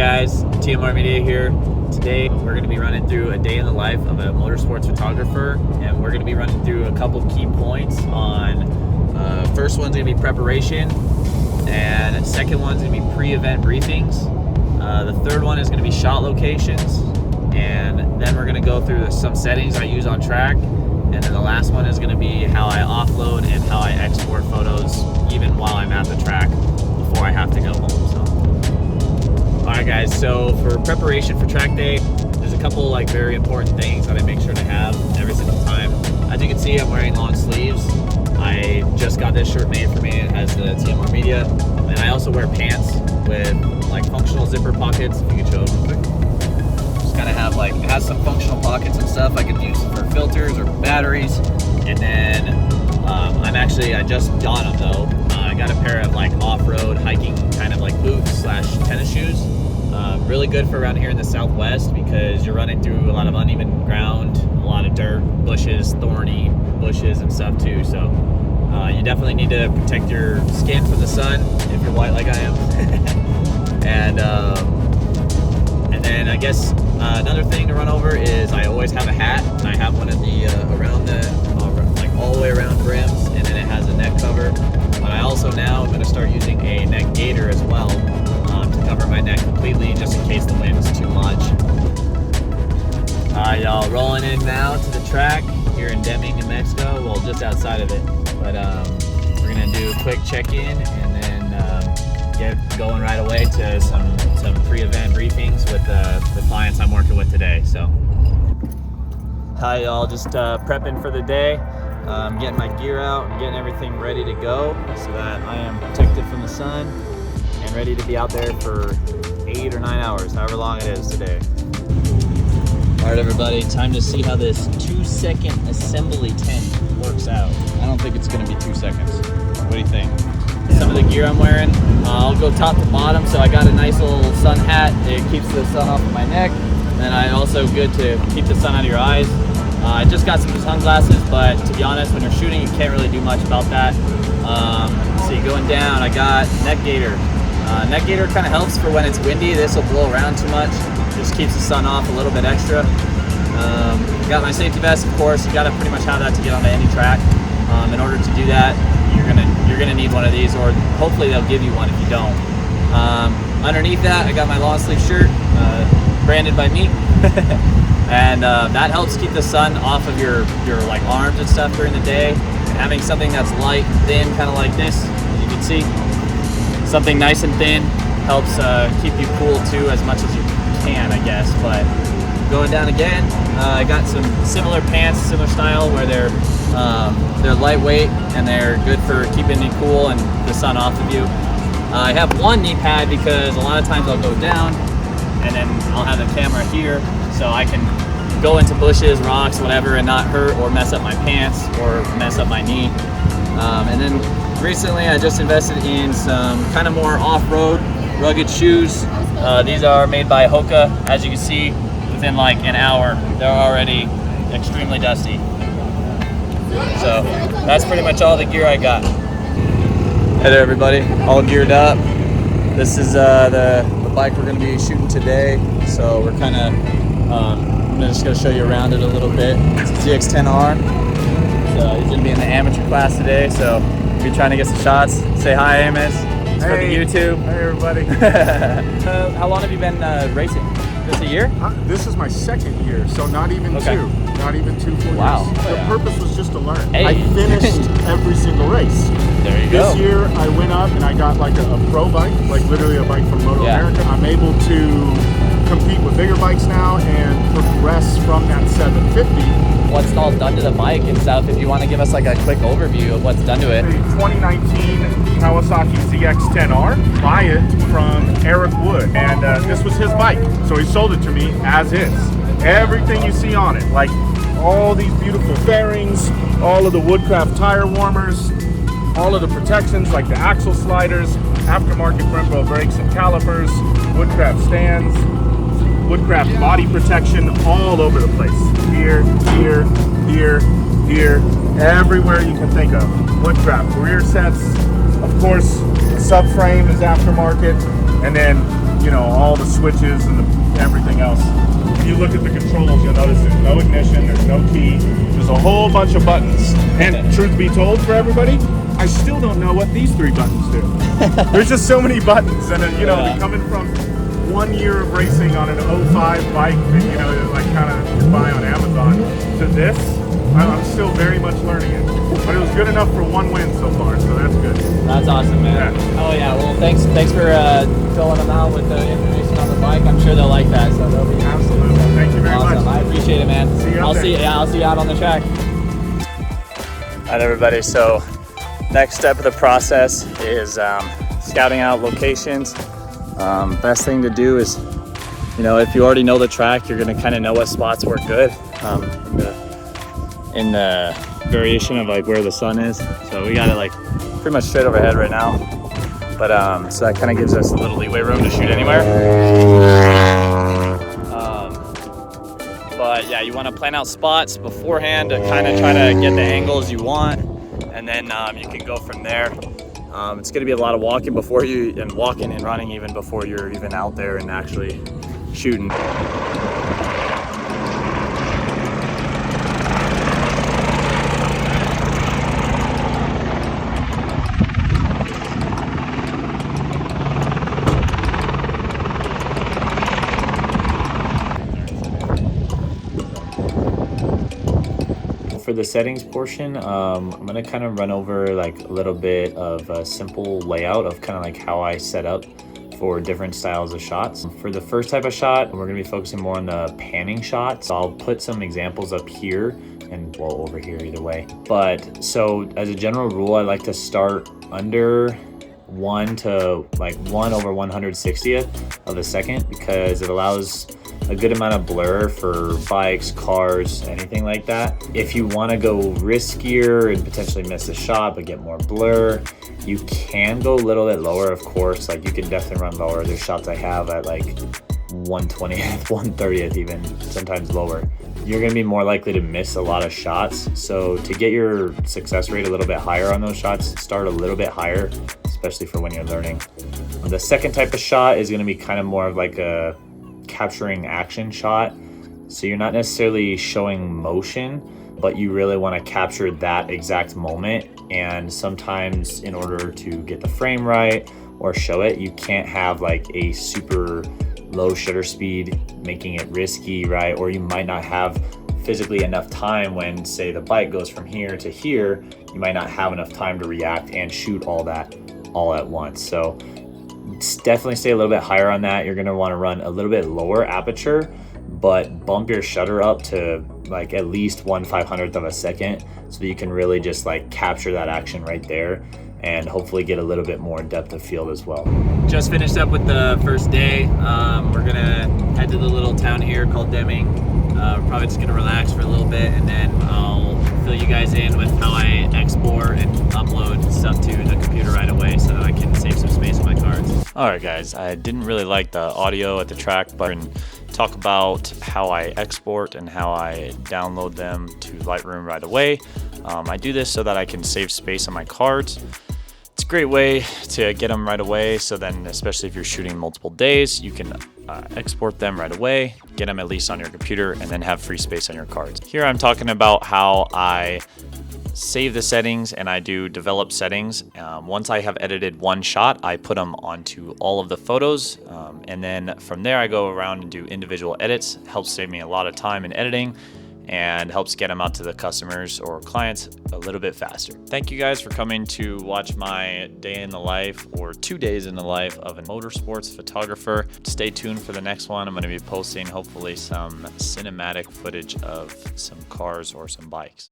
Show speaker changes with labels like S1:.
S1: guys, TMR Media here. Today we're going to be running through a day in the life of a motorsports photographer, and we're going to be running through a couple key points on first one's going to be preparation, and second one's going to be pre-event briefings. The third one is going to be shot locations, and then we're going to go through some settings I use on track, and then the last one is going to be how I offload and how I export photos even while I'm at the track before I have to go home. Alright guys, so for preparation for track day, there's a couple very important things that I make sure to have every single time. As you can see, I'm wearing long sleeves. I just got this shirt made for me. It has the TMR Media. And I also wear pants with functional zipper pockets, if you could show it real quick. Just kind of have it has some functional pockets and stuff I could use for filters or batteries. And then I just got them though. I got a pair of off-road hiking kind of boots / tennis shoes. Really good for around here in the Southwest because you're running through a lot of uneven ground, a lot of dirt, bushes, thorny bushes and stuff too. So you definitely need to protect your skin from the sun if you're white like I am. and then I guess another thing to run over is I always have a hat, and I have one of the around the all the way around brims, and then it has a neck cover. But I also now am going to start using a neck gaiter as well to cover my neck completely, just in case the wind is too much. Alright y'all, rolling in now to the track here in Deming, New Mexico. Well, just outside of it. But we're going to do a quick check-in and then get going right away to some pre-event briefings with the clients I'm working with today. So, hi y'all, just prepping for the day. Getting my gear out and getting everything ready to go so that I am protected from the sun and ready to be out there for 8 or 9 hours, however long it is today. Alright everybody, time to see how this 2-second assembly tent works out. I don't think it's going to be 2 seconds. What do you think? Some of the gear I'm wearing, I'll go top to bottom. So I got a nice little sun hat. It keeps the sun off of my neck. And then I also good to keep the sun out of your eyes. I just got some sunglasses, but to be honest, when you're shooting, you can't really do much about that. See, going down, I got neck gaiter. Neck gaiter kind of helps for when it's windy. This will blow around too much. Just keeps the sun off a little bit extra. Got my safety vest, of course. You got to pretty much have that to get onto any track. In order to do that, you're gonna need one of these, or hopefully they'll give you one if you don't. Underneath that, I got my long sleeve shirt, branded by me. And that helps keep the sun off of your arms and stuff during the day. And having something that's light, thin, kind of like this, as you can see, something nice and thin helps keep you cool too, as much as you can, I guess. But going down again, I got some similar pants, similar style, where they're lightweight and they're good for keeping me cool and the sun off of you. I have one knee pad because a lot of times I'll go down and then I'll have the camera here, so I can go into bushes, rocks, whatever, and not hurt or mess up my pants or mess up my knee. And then recently I just invested in some kind of more off-road rugged shoes. These are made by Hoka. As you can see, within an hour, they're already extremely dusty. So that's pretty much all the gear I got. Hey there everybody, all geared up. This is the bike we're going to be shooting today, so we're kind of I'm just going to show you around it a little bit. It's a ZX-10R. So he's going to be in the amateur class today, so we'll be trying to get some shots. Say hi, Amos. It's for the YouTube.
S2: Hey everybody.
S1: How long have you been racing? Just a year?
S2: This is my second year, so not even two. Not even 2 full years.
S1: Wow.
S2: The purpose was just to learn.
S1: Hey.
S2: I finished every single race.
S1: There you go.
S2: This year I went up and I got a pro bike, literally a bike from Moto America. I'm able to compete with bigger bikes now and progress from that 750.
S1: What's all done to the bike and stuff? If you want to give us a quick overview of what's done to it.
S2: A 2019 Kawasaki ZX-10R. Buy it from Eric Wood, and this was his bike, so he sold it to me as is. Everything you see on it, all these beautiful fairings, all of the Woodcraft tire warmers, all of the protections like the axle sliders, aftermarket Brembo brakes and calipers, Woodcraft stands, Woodcraft body protection all over the place. Here, here, here, here, everywhere you can think of. Woodcraft rear sets, of course, the subframe is aftermarket, and then you know, all the switches and everything else. If you look at the controls, you'll notice there's no ignition, there's no key, there's a whole bunch of buttons. And truth be told, for everybody, I still don't know what these 3 buttons do. There's just so many buttons, and you know, coming from 1 year of racing on an 05 bike that, you know, like kind of you buy on Amazon, to this, I'm still very much learning it. But it was good enough for 1 win so far, so that's good.
S1: That's awesome, man. Yeah. Oh yeah, well thanks for filling them out with the information on the bike. I'm sure they'll like that, so they'll be
S2: absolutely. Thank you very much.
S1: I appreciate it, man.
S2: See you
S1: I'll see you out on the track. All right, everybody. So next step of the process is scouting out locations. Best thing to do is, you know, if you already know the track, you're gonna kind of know what spots work good in the variation of like where the sun is. So we got it like pretty much straight overhead right now, but so that kind of gives us a little leeway room to shoot anywhere. But yeah, you want to plan out spots beforehand to kind of try to get the angles you want, and then you can go from there. It's going to be a lot of walking walking and running even before you're even out there and actually shooting. For the settings portion, I'm gonna kind of run over like a little bit of a simple layout of kind of like how I set up for different styles of shots. For the first type of shot, we're gonna be focusing more on the panning shots. So I'll put some examples up here and well over here either way. But so as a general rule, I like to start under 1 to like 1/160th of a second, because it allows a good amount of blur for bikes, cars, anything like that. If you want to go riskier and potentially miss a shot but get more blur, you can go a little bit lower, of course. Like you can definitely run lower. There's shots I have at like 1/20th, 1/30th, even sometimes lower. You're going to be more likely to miss a lot of shots. So to get your success rate a little bit higher on those shots, start a little bit higher, especially for when you're learning. The second type of shot is going to be kind of more of like a capturing action shot. So you're not necessarily showing motion, but you really want to capture that exact moment. And sometimes in order to get the frame right or show it, you can't have like a super low shutter speed, making it risky, right? Or you might not have physically enough time when, say, the bike goes from here to here, you might not have enough time to react and shoot all that all at once. So definitely stay a little bit higher on that. You're going to want to run a little bit lower aperture, but bump your shutter up to like at least 1/500th of a second, so that you can really just like capture that action right there and hopefully get a little bit more depth of field as well. Just finished up with the first day. We're gonna head to the little town here called Deming. We're probably just gonna relax for a little bit, and then I'll fill you guys in with how I export and upload stuff to the computer right away so that I can save some space on my cards. All right, guys, I didn't really like the audio at the track, but talk about how I export and how I download them to Lightroom right away. I do this so that I can save space on my cards. It's a great way to get them right away, so then especially if you're shooting multiple days, you can export them right away, get them at least on your computer, and then have free space on your cards. Here I'm talking about how I save the settings and I do develop settings. Once I have edited one shot, I put them onto all of the photos, and then from there I go around and do individual edits. It helps save me a lot of time in editing and helps get them out to the customers or clients a little bit faster. Thank you guys for coming to watch my day in the life, or 2 days in the life of a motorsports photographer. Stay tuned for the next one. I'm going to be posting hopefully some cinematic footage of some cars or some bikes.